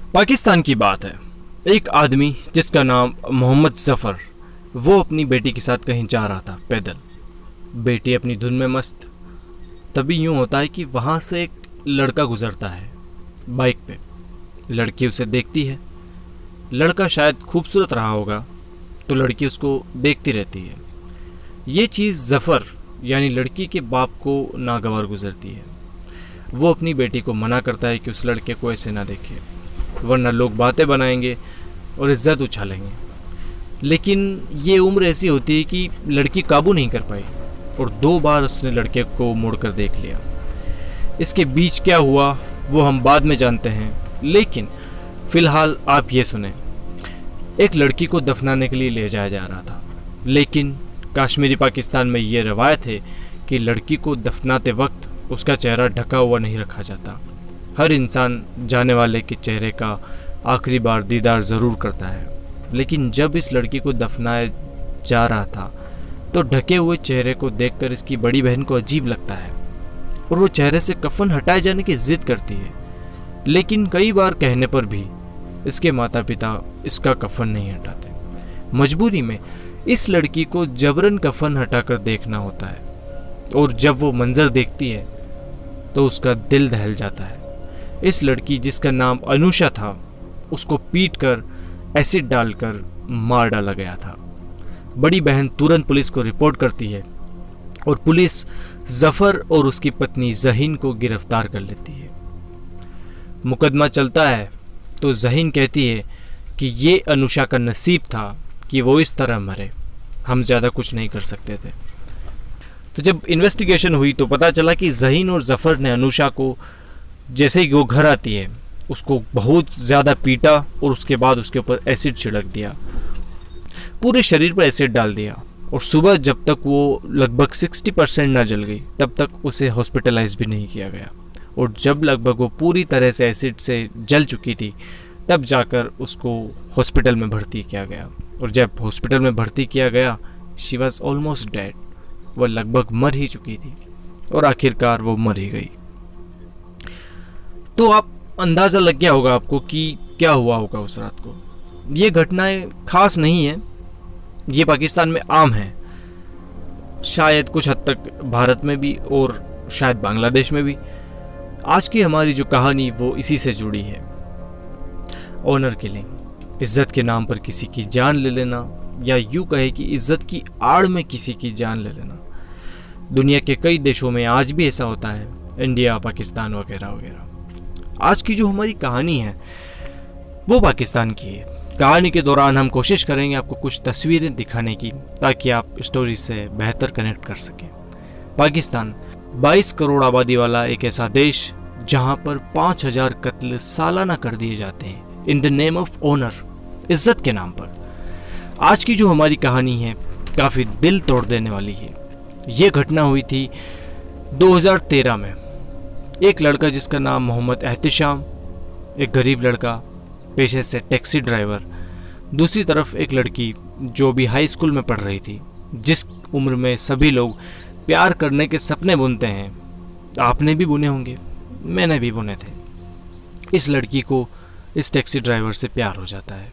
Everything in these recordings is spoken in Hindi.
पाकिस्तान की बात है। एक आदमी जिसका नाम मोहम्मद जफ़र, वो अपनी बेटी के साथ कहीं जा रहा था पैदल। बेटी अपनी धुन में मस्त। तभी यूँ होता है कि वहाँ से एक लड़का गुजरता है बाइक पे। लड़की उसे देखती है। लड़का शायद खूबसूरत रहा होगा तो लड़की उसको देखती रहती है। ये चीज़ जफ़र यानी लड़की के बाप को नागवार गुजरती है। वो अपनी बेटी को मना करता है कि उस लड़के को ऐसे ना देखे, वरना लोग बातें बनाएंगे और इज्जत उछालेंगे। लेकिन ये उम्र ऐसी होती है कि लड़की काबू नहीं कर पाई और 2 बार उसने लड़के को मुड़कर देख लिया। इसके बीच क्या हुआ वो हम बाद में जानते हैं, लेकिन फ़िलहाल आप ये सुने। एक लड़की को दफनाने के लिए ले जाया जा रहा था, लेकिन कश्मीरी पाकिस्तान में ये रवायत है कि लड़की को दफनाते वक्त उसका चेहरा ढका हुआ नहीं रखा जाता। हर इंसान जाने वाले के चेहरे का आखिरी बार दीदार ज़रूर करता है। लेकिन जब इस लड़की को दफनाया जा रहा था तो ढके हुए चेहरे को देखकर इसकी बड़ी बहन को अजीब लगता है और वो चेहरे से कफन हटाए जाने की जिद करती है। लेकिन कई बार कहने पर भी इसके माता पिता इसका कफन नहीं हटाते। मजबूरी में इस लड़की को जबरन कफन हटाकर देखना होता है और जब वो मंजर देखती है तो उसका दिल दहल जाता है। इस लड़की जिसका नाम अनुषा था, उसको पीटकर एसिड डालकर मार डाला गया था। बड़ी बहन तुरंत पुलिस को रिपोर्ट करती है और पुलिस जफ़र और उसकी पत्नी ज़हीन को गिरफ्तार कर लेती है। मुकदमा चलता है तो ज़हीन कहती है कि ये अनुषा का नसीब था कि वो इस तरह मरे, हम ज़्यादा कुछ नहीं कर सकते थे। तो जब इन्वेस्टिगेशन हुई तो पता चला कि ज़हीन और जफ़र ने अनुषा को जैसे ही वो घर आती है उसको बहुत ज़्यादा पीटा और उसके बाद उसके ऊपर एसिड छिड़क दिया, पूरे शरीर पर एसिड डाल दिया। और सुबह जब तक वो लगभग 60% ना जल गई तब तक उसे हॉस्पिटलाइज भी नहीं किया गया। और जब लगभग वो पूरी तरह से एसिड से जल चुकी थी तब जाकर उसको हॉस्पिटल में भर्ती किया गया। और जब हॉस्पिटल में भर्ती किया गया शी वॉज ऑलमोस्ट डेड, वह लगभग मर ही चुकी थी और आखिरकार वो मर ही गई। तो आप अंदाज़ा लग गया होगा आपको कि क्या हुआ होगा उस रात को। ये घटनाएं खास नहीं है, ये पाकिस्तान में आम है, शायद कुछ हद तक भारत में भी और शायद बांग्लादेश में भी। आज की हमारी जो कहानी वो इसी से जुड़ी है। ऑनर किलिंग, इज्जत के नाम पर किसी की जान ले लेना, या यूँ कहे कि इज्जत की आड़ में किसी की जान ले लेना। दुनिया के कई देशों में आज भी ऐसा होता है, इंडिया, पाकिस्तान वगैरह वगैरह। आज की जो हमारी कहानी है वो पाकिस्तान की है। कहानी के दौरान हम कोशिश करेंगे आपको कुछ तस्वीरें दिखाने की ताकि आप स्टोरी से बेहतर कनेक्ट कर सकें। पाकिस्तान 22 करोड़ आबादी वाला एक ऐसा देश जहां पर 5000 कत्ल सालाना कर दिए जाते हैं in the name of honour, इज्जत के नाम पर। आज की जो हमारी कहानी है काफ़ी दिल तोड़ देने वाली है। ये घटना हुई थी 2013 में। एक लड़का जिसका नाम मोहम्मद एहतिशाम, एक गरीब लड़का, पेशे से टैक्सी ड्राइवर। दूसरी तरफ एक लड़की जो भी हाई स्कूल में पढ़ रही थी, जिस उम्र में सभी लोग प्यार करने के सपने बुनते हैं। आपने भी बुने होंगे, मैंने भी बुने थे। इस लड़की को इस टैक्सी ड्राइवर से प्यार हो जाता है।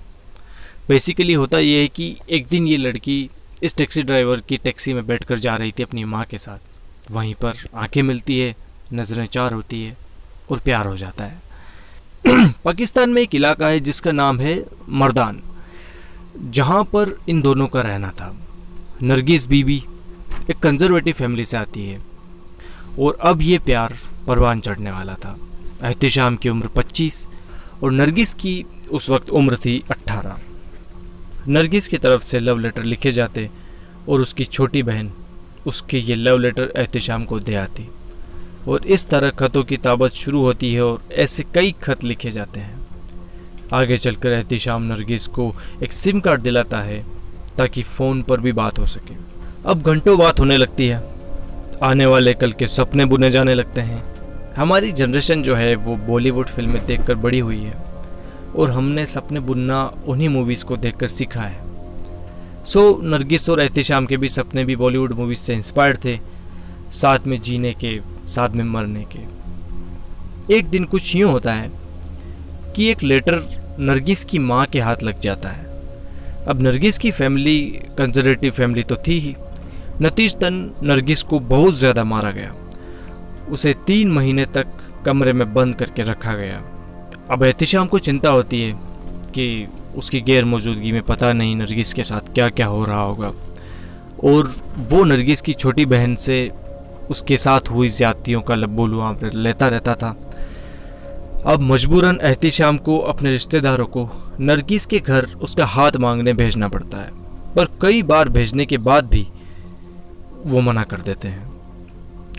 बेसिकली होता यह है कि एक दिन ये लड़की इस टैक्सी ड्राइवर की टैक्सी में बैठकर जा रही थी अपनी माँ के साथ। वहीं पर आंखें मिलती है, नज़रें चार होती है और प्यार हो जाता है। पाकिस्तान में एक इलाका है जिसका नाम है मर्दान, जहाँ पर इन दोनों का रहना था। नरगिस बीबी एक कंजर्वेटिव फैमिली से आती है और अब ये प्यार परवान चढ़ने वाला था। एहतिशाम की उम्र 25 और नरगिस की उस वक्त उम्र थी 18। नरगिस की तरफ से लव लेटर लिखे जाते और उसकी छोटी बहन उसके ये लव लेटर एहतिशाम को दे आती और इस तरह खतों की ताबत शुरू होती है और ऐसे कई खत लिखे जाते हैं। आगे चलकर एहतिशाम नरगिस को एक सिम कार्ड दिलाता है ताकि फ़ोन पर भी बात हो सके। अब घंटों बात होने लगती है, आने वाले कल के सपने बुने जाने लगते हैं। हमारी जनरेशन जो है वो बॉलीवुड फिल्में देखकर बड़ी हुई है और हमने सपने बुनना उन्हीं मूवीज़ को देखकर सीखा है। सो नरगिस और एहतिशाम के भी सपने भी बॉलीवुड मूवीज़ से इंस्पायर्ड थे, साथ में जीने के, साथ में मरने के। एक दिन कुछ यूँ होता है कि एक लेटर नरगिस की माँ के हाथ लग जाता है। अब नरगिस की फैमिली कंजर्वेटिव फैमिली तो थी ही, नतीजतन नरगिस को बहुत ज़्यादा मारा गया। उसे 3 महीने तक कमरे में बंद करके रखा गया। अब एहतिशाम को चिंता होती है कि उसकी गैर मौजूदगी में पता नहीं नरगिस के साथ क्या क्या हो रहा होगा, और वो नरगिस की छोटी बहन से उसके साथ हुई ज़्यादतियों का लब्बो लुआब लेता रहता था। अब मजबूरन एहतिशाम को अपने रिश्तेदारों को नरगिस के घर उसका हाथ मांगने भेजना पड़ता है, पर कई बार भेजने के बाद भी वो मना कर देते हैं।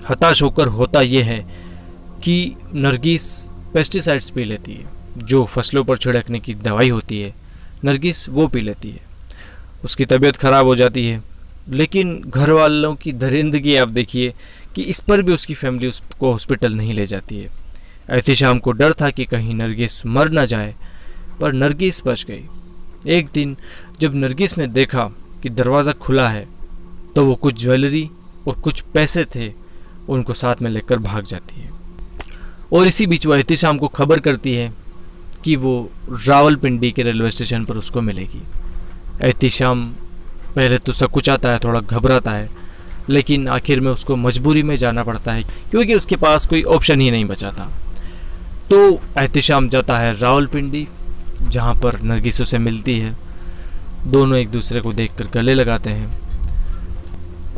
हताश होकर होता यह है कि नरगिस पेस्टिसाइड्स पी लेती है, जो फसलों पर छिड़कने की दवाई होती है, नरगिस वो पी लेती है। उसकी तबीयत खराब हो जाती है, लेकिन घर वालों की दरिंदगी आप देखिए कि इस पर भी उसकी फैमिली उसको हॉस्पिटल नहीं ले जाती है। एहतिशाम को डर था कि कहीं नरगिस मर ना जाए, पर नरगिस बच गई। एक दिन जब नरगिस ने देखा कि दरवाज़ा खुला है, तो वो कुछ ज्वेलरी और कुछ पैसे थे उनको साथ में लेकर भाग जाती है। और इसी बीच वो एहतिशाम को खबर करती है कि वो रावलपिंडी के रेलवे स्टेशन पर उसको मिलेगी। एहतिशाम पहले तो सकुचाता है, थोड़ा घबराता है, लेकिन आखिर में उसको मजबूरी में जाना पड़ता है क्योंकि उसके पास कोई ऑप्शन ही नहीं बचा था। तो एहतिशाम जाता है रावलपिंडी, जहाँ पर नरगिस उसे मिलती है। दोनों एक दूसरे को देखकर गले लगाते हैं।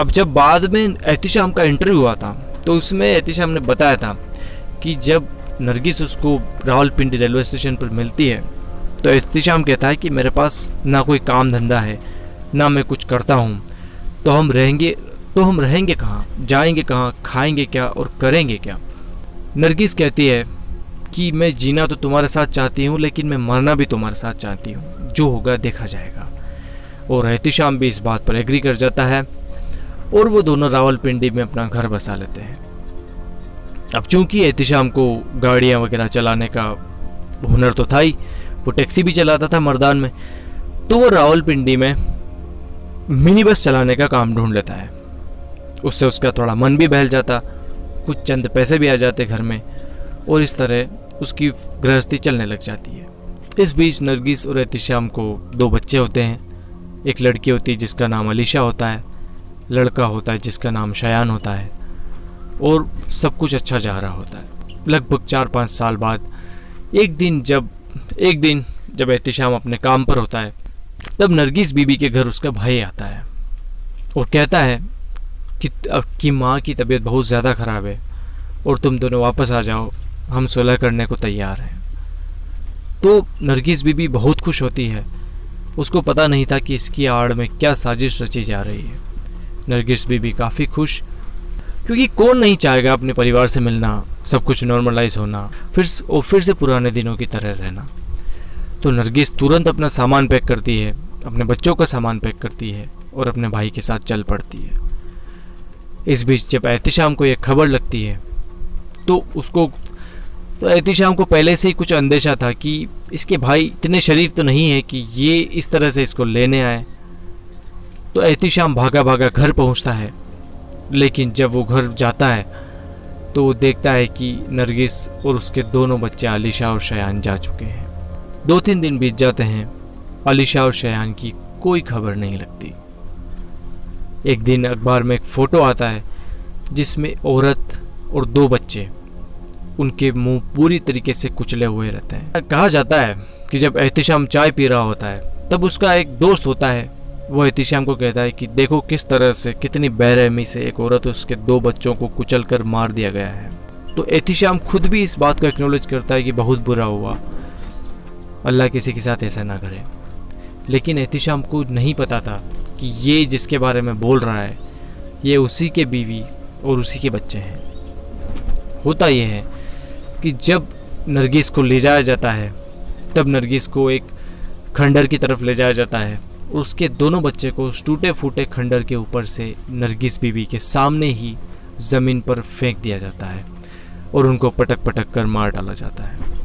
अब जब बाद में एहतिशाम का इंटरव्यू हुआ था, तो उसमें एहतिशाम ने बताया था कि जब नरगिस उसको रावलपिंडी रेलवे स्टेशन पर मिलती है, तो एहतिशाम कहता है कि मेरे पास ना कोई काम धंधा है, ना मैं कुछ करता हूँ, तो हम रहेंगे कहाँ, जाएंगे कहाँ, खाएंगे क्या और करेंगे क्या। नरगिस कहती है कि मैं जीना तो तुम्हारे साथ चाहती हूँ, लेकिन मैं मरना भी तुम्हारे साथ चाहती हूँ, जो होगा देखा जाएगा। और एहतिशाम भी इस बात पर एग्री कर जाता है और वो दोनों रावलपिंडी में अपना घर बसा लेते हैं। अब चूंकि एहतिशाम को गाड़ियाँ वगैरह चलाने का हुनर तो था ही, वो टैक्सी भी चलाता था मर्दान में, तो वो रावलपिंडी में मिनी बस चलाने का काम ढूंढ लेता है। उससे उसका थोड़ा मन भी बहल जाता, कुछ चंद पैसे भी आ जाते घर में, और इस तरह उसकी गृहस्थी चलने लग जाती है। इस बीच नरगिस और एहतिशाम को 2 बच्चे होते हैं। एक लड़की होती है जिसका नाम अलीशा होता है, लड़का होता है जिसका नाम शयान होता है, और सब कुछ अच्छा जा रहा होता है। लगभग 4-5 साल बाद एक दिन जब एहतिशाम अपने काम पर होता है, तब नरगिस बीबी के घर उसका भाई आता है और कहता है कि माँ की तबीयत बहुत ज़्यादा ख़राब है और तुम दोनों वापस आ जाओ, हम सुलह करने को तैयार हैं। तो नरगिस बीबी बहुत खुश होती है। उसको पता नहीं था कि इसकी आड़ में क्या साजिश रची जा रही है। नरगिस बीबी काफ़ी खुश, क्योंकि कौन नहीं चाहेगा अपने परिवार से मिलना, सब कुछ नॉर्मलाइज होना, फिर से पुराने दिनों की तरह रहना। तो नरगिस तुरंत अपना सामान पैक करती है, अपने बच्चों का सामान पैक करती है और अपने भाई के साथ चल पड़ती है। इस बीच जब एहतिशाम को यह खबर लगती है, तो एहतिशाम को पहले से ही कुछ अंदेशा था कि इसके भाई इतने शरीफ तो नहीं है कि ये इस तरह से इसको लेने आए। तो एहतिशाम भागा भागा घर पहुंचता है, लेकिन जब वो घर जाता है तो वो देखता है कि नरगिस और उसके दोनों बच्चे अलीशा और शयान जा चुके हैं। 2-3 दिन बीत जाते हैं, अलीशा और शयान की कोई खबर नहीं लगती। एक दिन अखबार में एक फ़ोटो आता है जिसमें औरत और 2 बच्चे, उनके मुंह पूरी तरीके से कुचले हुए रहते हैं। कहा जाता है कि जब एहतिशाम चाय पी रहा होता है, तब उसका एक दोस्त होता है, वो एहतिशाम को कहता है कि देखो किस तरह से, कितनी बेरहमी से एक औरत उसके 2 बच्चों को कुचल कर मार दिया गया है। तो एहतिशाम खुद भी इस बात को एक्नॉलेज करता है कि बहुत बुरा हुआ, अल्लाह किसी के साथ ऐसा ना करे। लेकिन एहतिशाम को नहीं पता था कि ये जिसके बारे में बोल रहा है, ये उसी के बीवी और उसी के बच्चे हैं। होता यह है कि जब नरगिस को ले जाया जाता है, तब नरगिस को एक खंडर की तरफ ले जाया जाता है और उसके दोनों बच्चे को उस टूटे फूटे खंडर के ऊपर से नरगिस बीबी के सामने ही ज़मीन पर फेंक दिया जाता है और उनको पटक पटक कर मार डाला जाता है।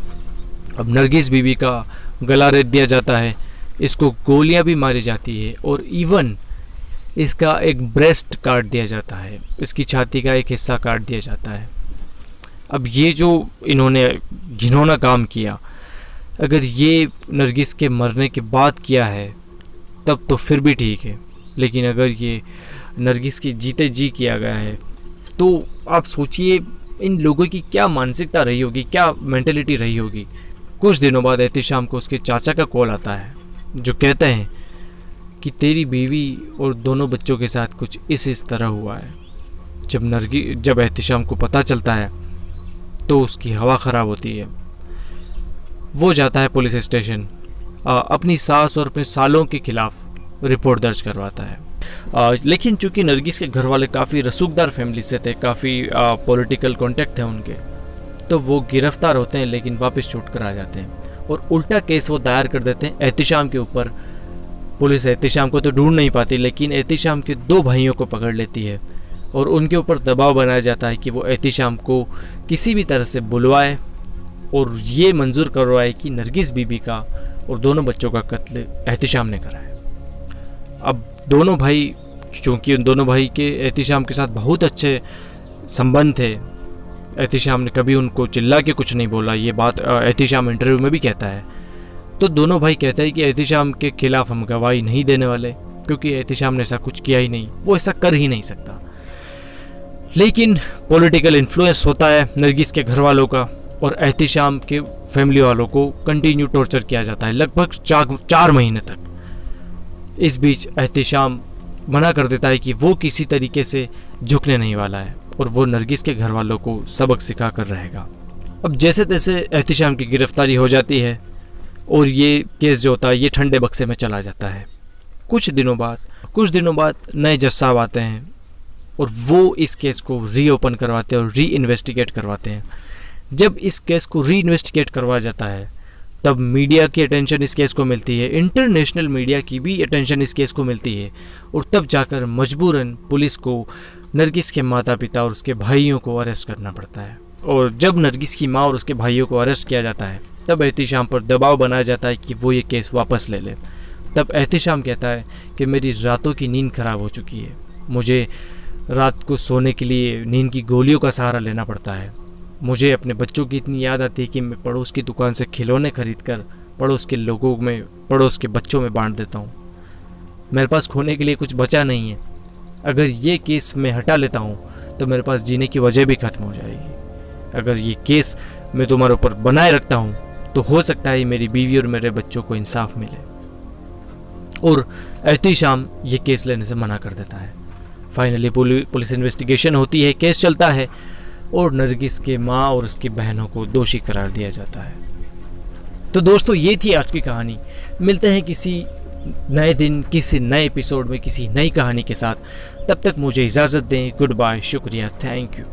अब नरगिस बीबी का गला रेत दिया जाता है, इसको गोलियां भी मारी जाती है और इवन इसका एक ब्रेस्ट काट दिया जाता है, इसकी छाती का एक हिस्सा काट दिया जाता है। अब ये जो इन्होंने घिनौना काम किया, अगर ये नरगिस के मरने के बाद किया है तब तो फिर भी ठीक है, लेकिन अगर ये नरगिस के जीते जी किया गया है तो आप सोचिए इन लोगों की क्या मानसिकता रही होगी, क्या मेंटेलिटी रही होगी। कुछ दिनों बाद एहतिशाम को उसके चाचा का कॉल आता है जो कहते हैं कि तेरी बीवी और दोनों बच्चों के साथ कुछ इस तरह हुआ है। जब एहतिशाम को पता चलता है तो उसकी हवा ख़राब होती है। वो जाता है पुलिस स्टेशन, अपनी सास और अपने सालों के खिलाफ रिपोर्ट दर्ज करवाता है। लेकिन चूंकि नरगिस के घर वाले काफ़ी रसूखदार फैमिली से थे, काफ़ी पॉलिटिकल कॉन्टेक्ट थे उनके, तो वो गिरफ्तार होते हैं लेकिन वापस छूट कर आ जाते हैं और उल्टा केस वो दायर कर देते हैं एहतिशाम के ऊपर। पुलिस एहतिशाम को तो ढूंढ नहीं पाती, लेकिन एहतिशाम के 2 भाइयों को पकड़ लेती है और उनके ऊपर दबाव बनाया जाता है कि वो एहतिशाम को किसी भी तरह से बुलवाए और ये मंजूर करवाए कि नरगिस बीबी का और दोनों बच्चों का कत्ल एहतिशाम ने करा है। अब दोनों भाई, चूँकि उन दोनों भाई के एहतिशाम के साथ बहुत अच्छे संबंध थे, एहतिशाम ने कभी उनको चिल्ला के कुछ नहीं बोला, ये बात एहतिशाम इंटरव्यू में भी कहता है। तो दोनों भाई कहते हैं कि एहतिशाम के खिलाफ हम गवाही नहीं देने वाले, क्योंकि एहतिशाम ने ऐसा कुछ किया ही नहीं, वो ऐसा कर ही नहीं सकता। लेकिन पॉलिटिकल इन्फ्लुएंस होता है नरगिस के घर वालों का और एहतिशाम के फैमिली वालों को कंटिन्यू टॉर्चर किया जाता है लगभग 4 महीने तक। इस बीच एहतिशाम मना कर देता है कि वो किसी तरीके से झुकने नहीं वाला है और वो नरगिस के घर वालों को सबक सिखा कर रहेगा। अब जैसे तैसे एहतिशाम की गिरफ्तारी हो जाती है और ये केस जो होता है ये ठंडे बक्से में चला जाता है। कुछ दिनों बाद नए जज साहब आते हैं और वो इस केस को रीओपन करवाते हैं और री इन्वेस्टिगेट करवाते हैं। जब इस केस को री इन्वेस्टिगेट करवाया जाता है तब मीडिया की अटेंशन इस केस को मिलती है, इंटरनेशनल मीडिया की भी अटेंशन इस केस को मिलती है और तब जाकर मजबूरन पुलिस को नरगिस के माता पिता और उसके भाइयों को अरेस्ट करना पड़ता है। और जब नरगिस की माँ और उसके भाइयों को अरेस्ट किया जाता है तब एहतिशाम पर दबाव बनाया जाता है कि वो ये केस वापस ले ले। तब एहतिशाम कहता है कि मेरी रातों की नींद खराब हो चुकी है, मुझे रात को सोने के लिए नींद की गोलियों का सहारा लेना पड़ता है, मुझे अपने बच्चों की इतनी याद आती है कि मैं पड़ोस की दुकान से खिलौने खरीद कर पड़ोस के बच्चों में बांट देता हूँ। मेरे पास खोने के लिए कुछ बचा नहीं है। अगर ये केस मैं हटा लेता हूँ तो मेरे पास जीने की वजह भी खत्म हो जाएगी। अगर ये केस मैं तुम्हारे ऊपर बनाए रखता हूँ तो हो सकता है मेरी बीवी और मेरे बच्चों को इंसाफ मिले। और एहतिशाम ये केस लेने से मना कर देता है। फाइनली पुलिस इन्वेस्टिगेशन होती है, केस चलता है और नरगिस के माँ और उसकी बहनों को दोषी करार दिया जाता है। तो दोस्तों ये थी आज की कहानी। मिलते हैं किसी नए दिन, किसी नए एपिसोड में, किसी नई कहानी के साथ। तब तक मुझे इजाज़त दें। गुड बाय, शुक्रिया, थैंक यू।